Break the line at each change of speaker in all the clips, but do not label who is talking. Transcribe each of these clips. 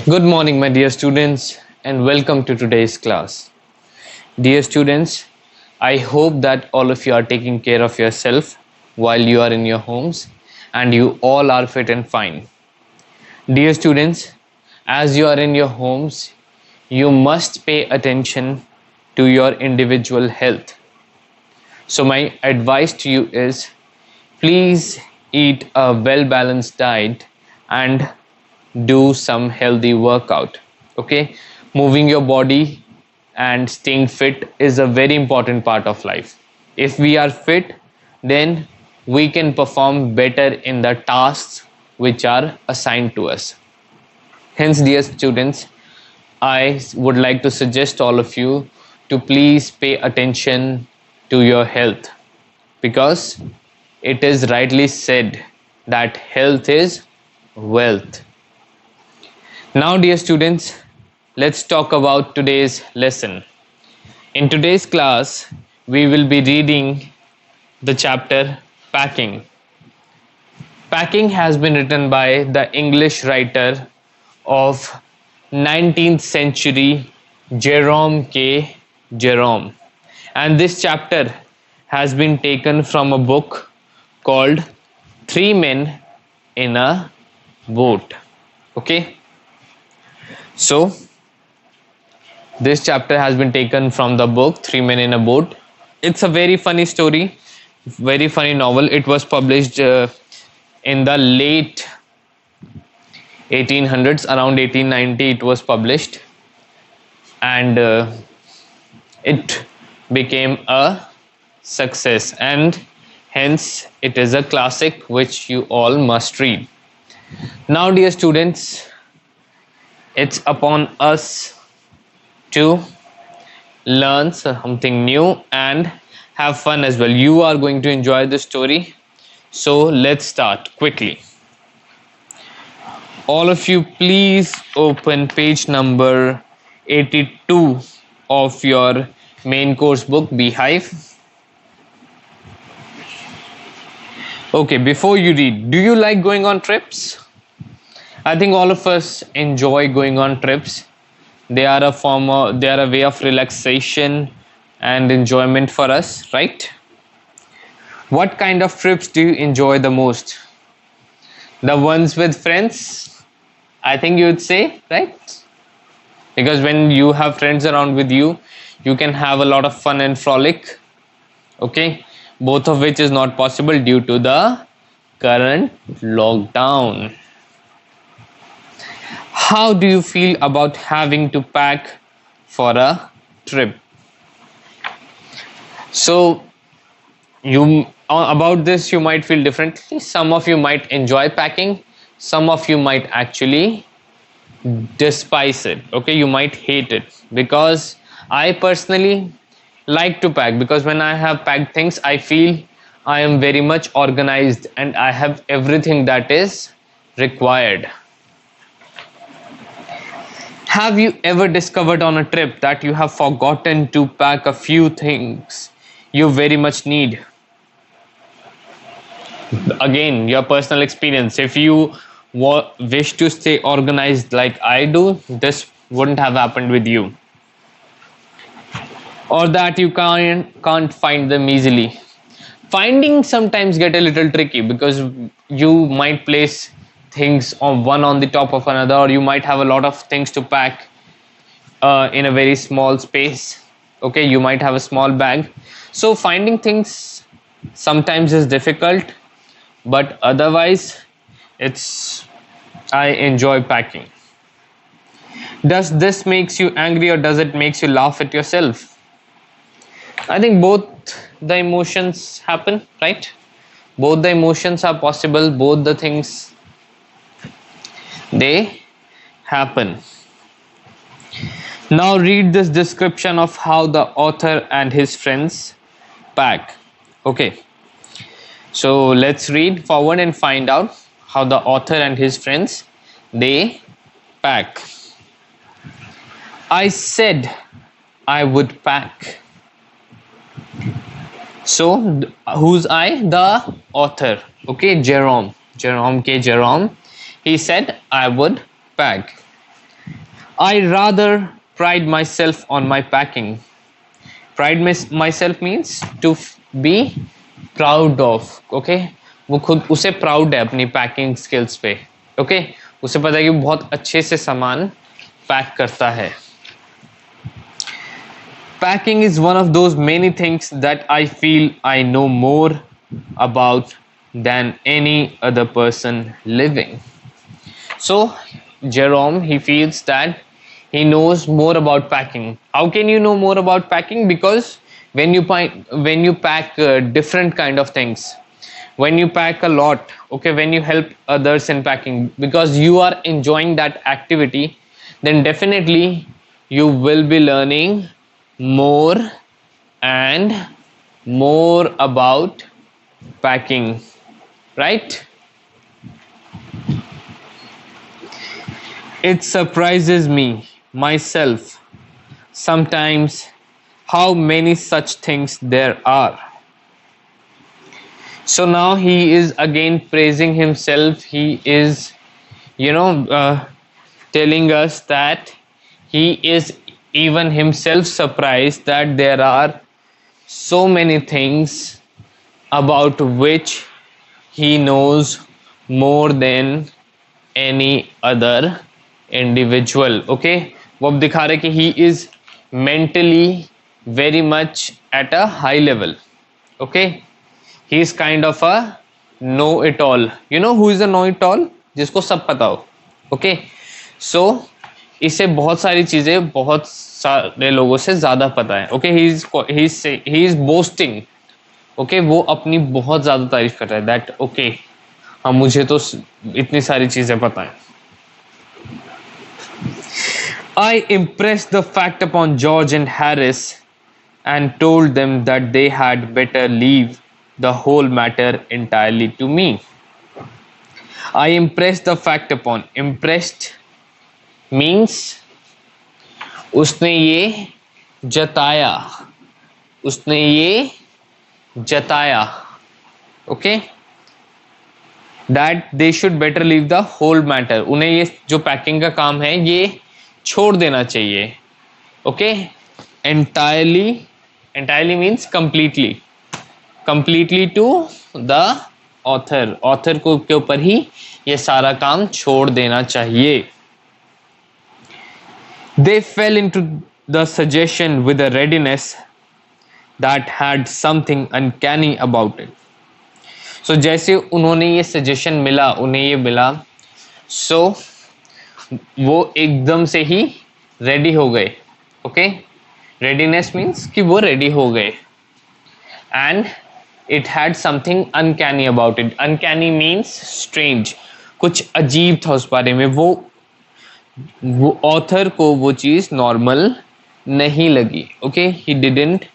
Good morning, my dear students, and welcome to today's class. Dear students, I hope that all of you are taking care of yourself while you are in your homes and you all are fit and fine. Dear students, as you are in your homes, you must pay attention to your individual health. So, my advice to you is please eat a well balanced diet and do some healthy workout. Okay, moving your body and staying fit is a very important part of life. If we are fit, then we can perform better in the tasks which are assigned to us. Hence, dear students, I would like to suggest all of you to please pay attention to your health, because it is rightly said that health is wealth. Now, dear students, let's talk about today's lesson. In today's class, we will be reading the chapter Packing. Packing has been written by the English writer of 19th century Jerome K. Jerome. And this chapter has been taken from a book called Three Men in a Boat. Okay? So, this chapter has been taken from the book Three Men in a Boat. It's a very funny story, very funny novel. It was published in the late 1800s, around 1890 it was published, and it became a success, and hence it is a classic which you all must read. Now, dear students, it's upon us to learn something new and have fun as well. You are going to enjoy the story. So let's start quickly. All of you, please open page number 82 of your main course book, Beehive. Okay, before you read, do you like going on trips? I think all of us enjoy going on trips. They are a way of relaxation and enjoyment for us, right? What kind of trips do you enjoy the most? The ones with friends, I think you would say, right? Because when you have friends around with you, you can have a lot of fun and frolic. Okay, both of which is not possible due to the current lockdown. How do you feel about having to pack for a trip? So, about this you might feel differently. Some of you might enjoy packing, some of you might actually despise it. Okay, you might hate it, because I personally like to pack, because when I have packed things, I feel I am very much organized and I have everything that is required. Have you ever discovered on a trip that you have forgotten to pack a few things you very much need? Again, your personal experience. If you wish to stay organized like I do, this wouldn't have happened with you. Or that you can't find them easily. Finding sometimes get a little tricky, because you might place things on the top of another, or you might have a lot of things to pack in a very small space. Okay, you might have a small bag, so finding things sometimes is difficult, but otherwise it's I enjoy packing. Does this makes you angry, or does it makes you laugh at yourself? I think both the emotions happen, right? Both the emotions are possible, both the things, they happen. Now read this description of how the author and his friends pack. Okay, so let's read forward and find out how the author and his friends, they pack. I said I would pack. So who's I? The author. Okay, Jerome K. Jerome. He said I would pack. I rather pride myself on my packing. Myself means to be proud of. Okay, वो खुद उसे proud है अपनी packing skills पे. Okay, उसे पता है कि वो बहुत अच्छे से सामान पैक करता है. Packing is one of those many things that I feel I know more about than any other person living. So, Jerome, he feels that he knows more about packing. How can you know more about packing? Because when you pack different kind of things, when you pack a lot, okay, when you help others in packing, because you are enjoying that activity, then definitely you will be learning more and more about packing, right? It surprises me myself sometimes how many such things there are. So now he is again praising himself. He is, telling us that he is even himself surprised that there are so many things about which he knows more than any other individual. Okay, वो अब दिखा रहे कि he is mentally very much at a high level. Okay, he is kind of a know it all. You know who is a know it all? जिसको सब पता हो. Okay, so इसे बहुत सारी चीजें बहुत सारे लोगों से ज्यादा पता है. Okay, he is boasting. Okay, वो अपनी बहुत ज्यादा तारीफ कर रहा है that okay, हाँ मुझे तो इतनी सारी चीजें पता है. I impressed the fact upon George and Harris and told them that they had better leave the whole matter entirely to me. I impressed the fact upon. Impressed means उसने ये जताया. उसने ये जताया. Okay, that they should better leave the whole matter. उन्हें ये जो packing का काम है ये छोड़ देना चाहिए. Okay, entirely means completely to the author को के ऊपर ही ये सारा काम छोड़ देना चाहिए. They fell into the suggestion with a readiness that had something uncanny about it. So जैसे उन्होंने ये सजेशन मिला, उन्हें ये मिला, so वो एकदम से ही रेडी हो गए. ओके, रेडीनेस मीन्स कि वो रेडी हो गए. And it had something uncanny about it. Uncanny means strange, कुछ अजीब था उस बारे में. वो ऑथर को वो चीज नॉर्मल नहीं लगी. Okay, he didn't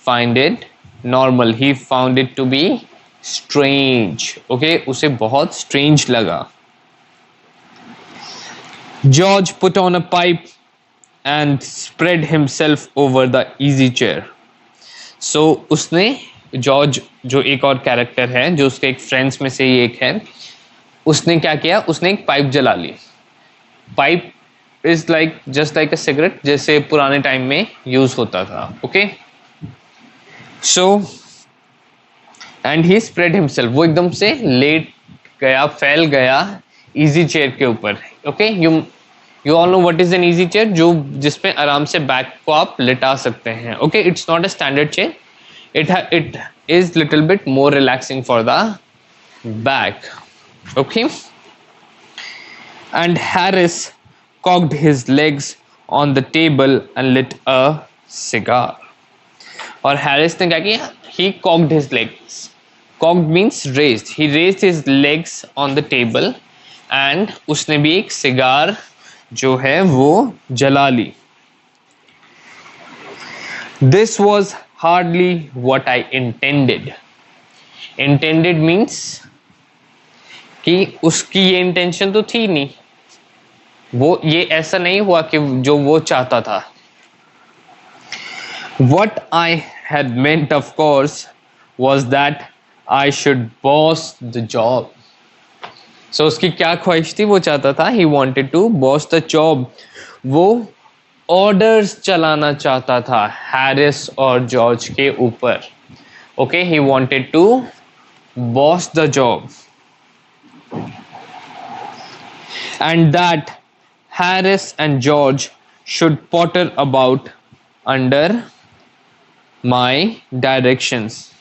find it normal, he found it to be strange. Okay, उसे बहुत स्ट्रेंज लगा. George put on a pipe and spread himself over the easy chair. So उसने जॉर्ज जो एक और कैरेक्टर है जो उसके एक फ्रेंड्स में से ही एक है, उसने क्या किया, उसने एक पाइप जला ली. Pipe is like just like a cigarette, जैसे पुराने टाइम में यूज होता था. Okay, so and he spread himself. वो एकदम से लेट गया, फैल गया इजी चेयर के ऊपर. Okay, you all know what is an easy chair, जो जिसपे आराम से बैक को आप लिटा सकते हैं. Okay, it's not a standard chair, it is little bit more relaxing for the back. Okay, and Harris cocked his legs on the table and lit a cigar. और हैरिस ने क्या किया, he cocked his legs. Cocked means raised. He raised his legs on the table and उसने भी एक cigar जो है वो जला ली. This was hardly what I intended. Intended means कि उसकी ये इंटेंशन तो थी नहीं, वो ये ऐसा नहीं हुआ कि जो वो चाहता था. What I had meant, of course, was that I should boss the job. So उसकी क्या ख्वाहिश थी, वो चाहता था, he wanted to boss the job. वो ऑर्डर्स चलाना चाहता था हैरिस और जॉर्ज के ऊपर. Okay, he wanted to boss the job, and that Harris and George should potter about under my directions.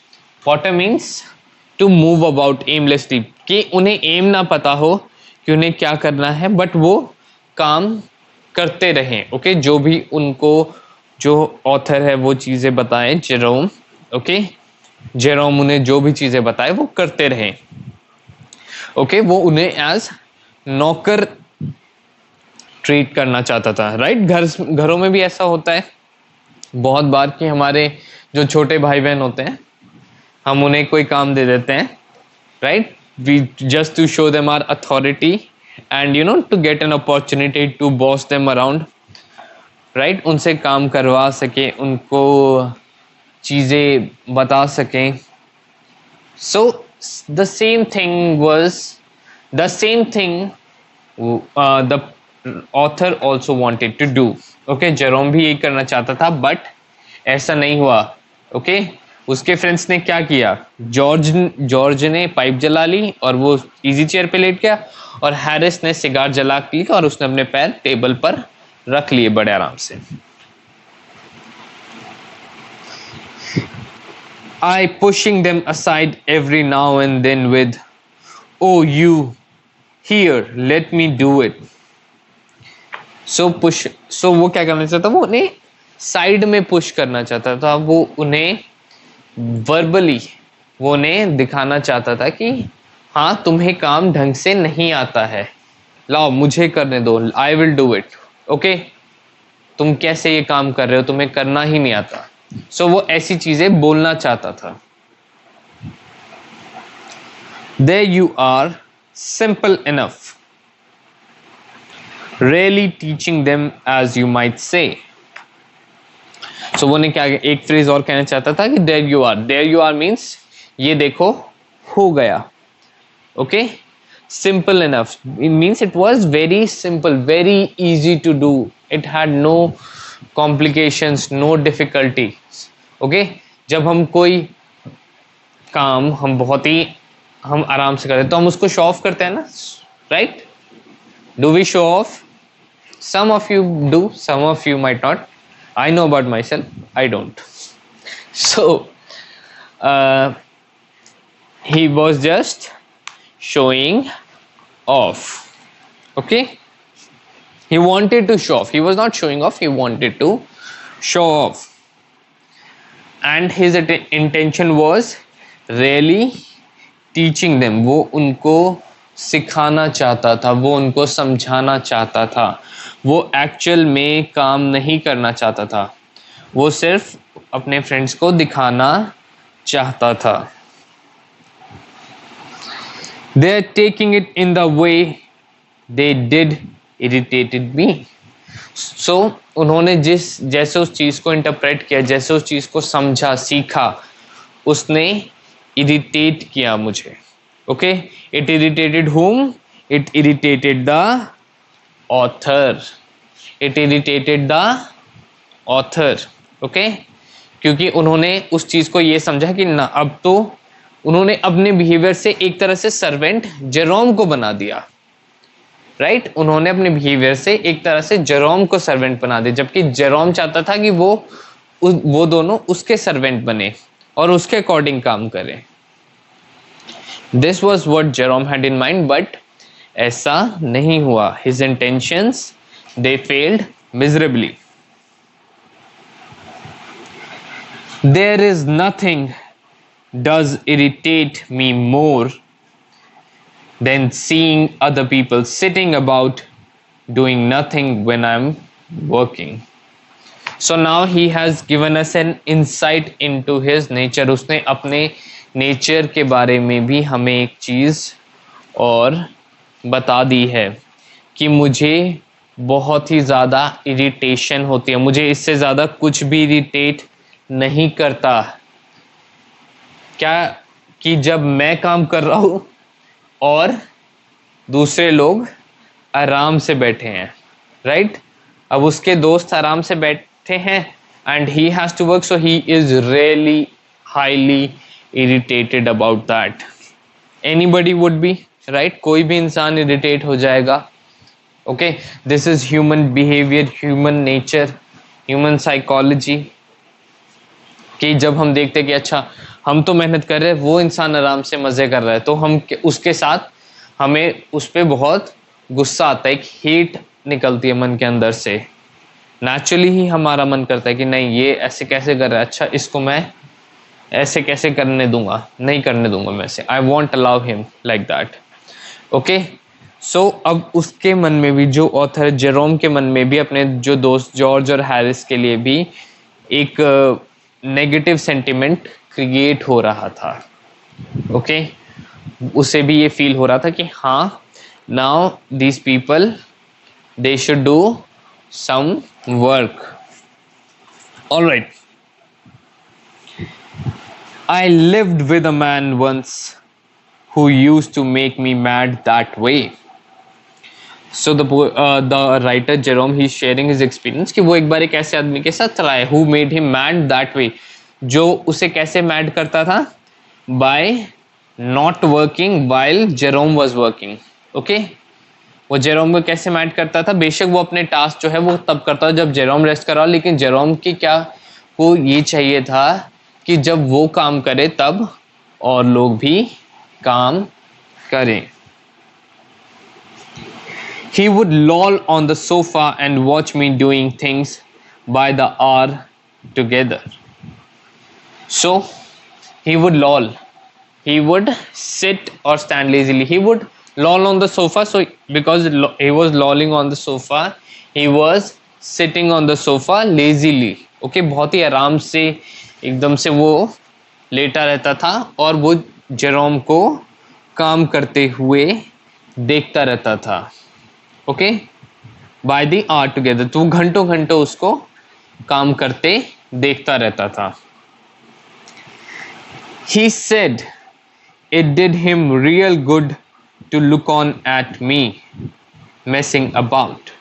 Potter means to move about aimlessly, कि उन्हें M ना पता हो कि उन्हें क्या करना है, बट वो काम करते रहें. ओके, जो भी उनको जो ऑथर है वो चीज़ें बताएं, जेरोम. ओके, जेरोम उन्हें जो भी चीज़ें बताए वो करते रहें. ओके, वो उन्हें एज नौकर ट्रीट करना चाहता था. राइट, घरों में भी ऐसा होता है बहुत बार कि हमारे जो छोटे भाई बहन होते हैं, हम उन्हें कोई काम दे देते हैं. Right, we just to show them our authority and to get an opportunity to boss them around. Right, उनसे काम करवा सके, उनको चीज़ें बता सकें. So the same thing the author also wanted to do. Okay, Jerome भी यही करना चाहता था, बट ऐसा नहीं हुआ. ओके, उसके फ्रेंड्स ने क्या किया, जॉर्ज ने पाइप जला ली और वो इजी चेयर पे लेट गया, और हैरिस ने सिगार जला ली और उसने अपने पैर टेबल पर रख लिए बड़े आराम से. I pushing them aside every now and then with, "Oh, you, here, let me do it." So वो क्या करना चाहता था, वो उन्हें साइड में पुश करना चाहता था. वो उन्हें वर्बली वो उन्हें दिखाना चाहता था कि हाँ, तुम्हें काम ढंग से नहीं आता है, लाओ मुझे करने दो, I will do it. Okay, तुम कैसे ये काम कर रहे हो, तुम्हें करना ही नहीं आता. सो वो ऐसी चीजें बोलना चाहता था. There you are, simple enough, really teaching them as you might say. So वो ने क्या एक फ्रेज और कहना चाहता था कि there you are means ये देखो हो गया. Okay, simple enough, it means it was very simple, very easy to do, it had no complications, no difficulties. Okay, जब हम कोई काम हम आराम से करते हैं तो हम उसको शो ऑफ करते हैं ना. Right, do we show off? some of you do, some of you might not. I know about myself, I don't. So he was just showing off. Okay, he wanted to show off, he was not showing off, he wanted to show off, and his intention was really teaching them. वो उनको सिखाना चाहता था, वो उनको समझाना चाहता था, वो एक्चुअल में काम नहीं करना चाहता था, वो सिर्फ अपने फ्रेंड्स को दिखाना चाहता था. They are taking it in the way they did irritated me. So उन्होंने जैसे उस चीज़ को इंटरप्रेट किया, जैसे उस चीज़ को समझा, सीखा, उसने इरिटेट किया मुझे. Okay, it irritated whom? It irritated the author. It irritated the author. Okay, क्योंकि उन्होंने उस चीज़ को ये समझा कि ना, अब तो उन्होंने अपने बिहेवियर से एक तरह से सर्वेंट जेरोम को बना दिया. राइट, उन्होंने अपने बिहेवियर से एक तरह से जेरोम को सर्वेंट बना दिया, जबकि जेरोम चाहता था कि वो दोनों उसके सर्वेंट बने और उसके अकॉर्डिंग काम करें. This was what Jerome had in mind, but ऐसा नहीं हुआ. His intentions they failed miserably. There is nothing does irritate me more than seeing other people sitting about doing nothing when I'm working. So now he has given us an insight into his nature. उसने अपने nature के बारे में भी हमें एक चीज़ और बता दी है कि मुझे बहुत ही ज़्यादा इरिटेशन होती है, मुझे इससे ज़्यादा कुछ भी इरिटेट नहीं करता. क्या कि जब मैं काम कर रहा हूँ और दूसरे लोग आराम से बैठे हैं. राइट, अब उसके दोस्त आराम से बैठे हैं and he has to work, so he is really highly irritated about that. Anybody would be, right? कोई भी इंसान irritate हो जाएगा. Okay, this is human behavior, human nature, human psychology. कि जब हम देखते कि अच्छा हम तो मेहनत कर रहे हैं, वो इंसान आराम से मजे कर रहा है, तो हम उसके साथ हमें उस पर बहुत गुस्सा आता है, एक हीट निकलती है मन के अंदर से. नेचुरली ही हमारा मन करता है कि नहीं ये ऐसे कैसे कर रहा है, अच्छा इसको मैं ऐसे कैसे करने दूंगा, नहीं करने दूंगा मैं ऐसे, I won't allow him like that. Okay, so अब उसके मन में भी, जो ऑथर जेरोम के मन में भी अपने जो दोस्त जॉर्ज और हैरिस के लिए भी एक नेगेटिव सेंटिमेंट क्रिएट हो रहा था. ओके, उसे भी ये फील हो रहा था कि हाँ, now these people they should do some work. Alright, I lived with a man once who used to make me mad that way. So the writer Jerome, he's sharing his experience कि वो एक बार एक ऐसे आदमी के साथ चला है who made him mad that way, जो उसे कैसे mad करता था, by not working while Jerome was working. Okay, वो जेरोम को कैसे mad करता था, बेशक वो अपने टास्क जो है वो तब करता था जब जेरोम रेस्ट कर रहा हो, लेकिन जेरोम की क्या को ये चाहिए था कि जब वो काम करे तब और लोग भी काम करें. He would loll on the sofa and watch me doing things by the hour together. So he would loll. He would sit or stand lazily. He would loll on the sofa. So because he was lolling on the sofa, he was sitting on the sofa lazily. Okay, बहुत ही आराम से एकदम से वो लेटा रहता था और वो जेरोम को काम करते हुए देखता रहता था. Okay, by the hour together, तो घंटों घंटों उसको काम करते देखता रहता था. He said it did him real good to look on at me messing about.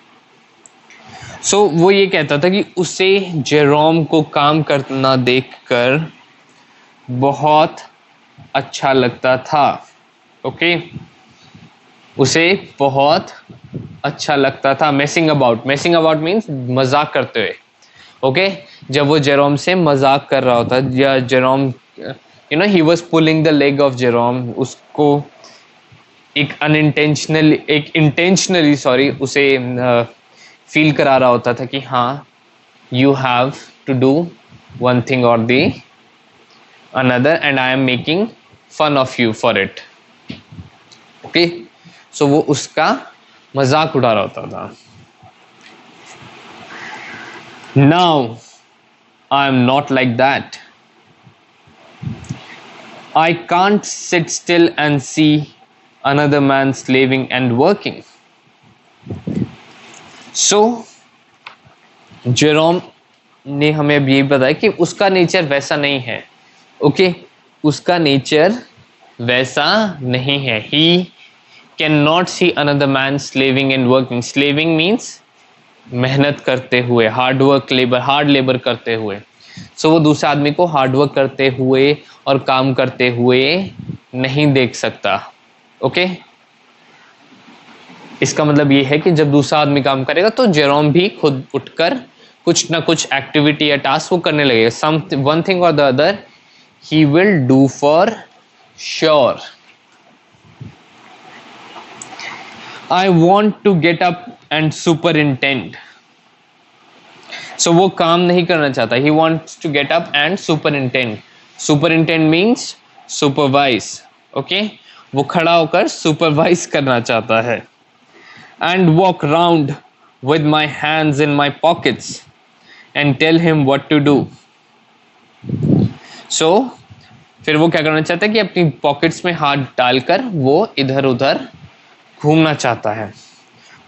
So वो ये कहता था कि उसे जेरोम को काम करना देखकर बहुत अच्छा लगता था. ओके, उसे बहुत अच्छा लगता था. मेसिंग अबाउट मीन्स मजाक करते हुए. ओके, जब वो जेरोम से मजाक कर रहा होता, या Jerome you know he was pulling the leg of Jerome, उसको एक इंटेंशनली उसे फील करा रहा होता था कि हाँ, you have to do one thing और the another and I am making fun of you for it. Okay, so वो उसका मजाक उड़ा रहा होता था. Now I am not like that. I can't sit still and see another man slaving and working. So, Jerome ने हमें अब यही बताया कि उसका नेचर वैसा नहीं है. ओके, उसका नेचर वैसा नहीं है. He cannot see another man slaving and working. Slaving means मेहनत करते हुए, हार्ड लेबर करते हुए. सो वो दूसरे आदमी को हार्डवर्क करते हुए और काम करते हुए नहीं देख सकता. ओके, इसका मतलब ये है कि जब दूसरा आदमी काम करेगा तो जेरोम भी खुद उठकर कुछ ना कुछ एक्टिविटी या टास्क वो करने लगेगा. सम वन थिंग और the other he will do for sure. I want to get up and superintend. So वो काम नहीं करना चाहता. He wants to get up and superintend. Superintend means supervise. Okay, वो खड़ा होकर सुपरवाइज करना चाहता है. And walk round with my hands in my pockets and tell him what to do. So फिर वो क्या करना चाहता है कि अपनी पॉकेट्स में हाथ डालकर वो इधर उधर घूमना चाहता है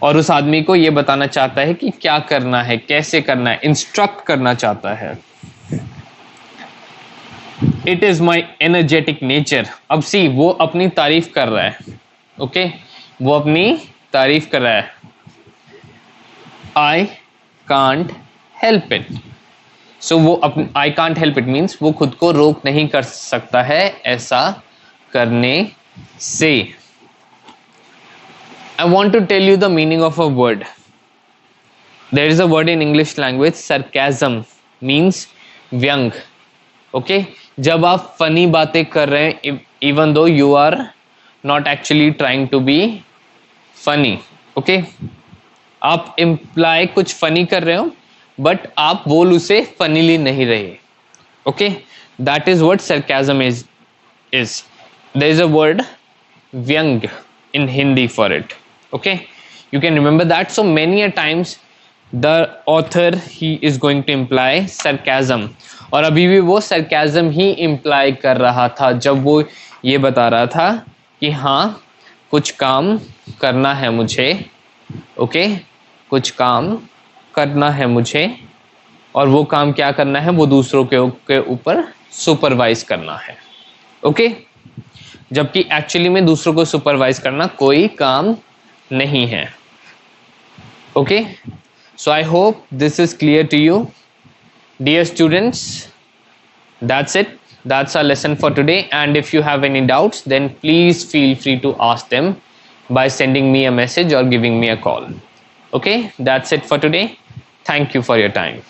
और उस आदमी को ये बताना चाहता है कि क्या करना है, कैसे करना है, इंस्ट्रक्ट करना चाहता है. It is my energetic nature. अब सी वो अपनी तारीफ कर रहा है. ओके, वो अपनी तारीफ कर रहा है. I can't help it. सो वो I can't help it means वो खुद को रोक नहीं कर सकता है ऐसा करने से. I want to tell you the meaning of a word. There is a word in English language, sarcasm, means व्यंग. Okay? जब आप funny बातें कर रहे हैं, even though you are not actually trying to be funny. Okay? आप imply कुछ funny कर रहे हो, but आप बोल उसे funnily नहीं रहे. Okay? That is what sarcasm is. There is a word व्यंग in Hindi for it. Okay, you can remember that. So many a times the author he is going to imply sarcasm, और अभी भी वो sarcasm ही imply कर रहा था जब वो ये बता रहा था कि हाँ कुछ काम करना है मुझे. ओके, कुछ काम करना है मुझे, और वो काम क्या करना है, वो दूसरों के ऊपर सुपरवाइज करना है. ओके, जबकि एक्चुअली में दूसरों को सुपरवाइज करना कोई काम नहीं है. Okay, so I hope this is clear to you. Dear students, that's it. That's our lesson for today. And if you have any doubts, then please feel free to ask them by sending me a message or giving me a call. Okay, that's it for today. Thank you for your time.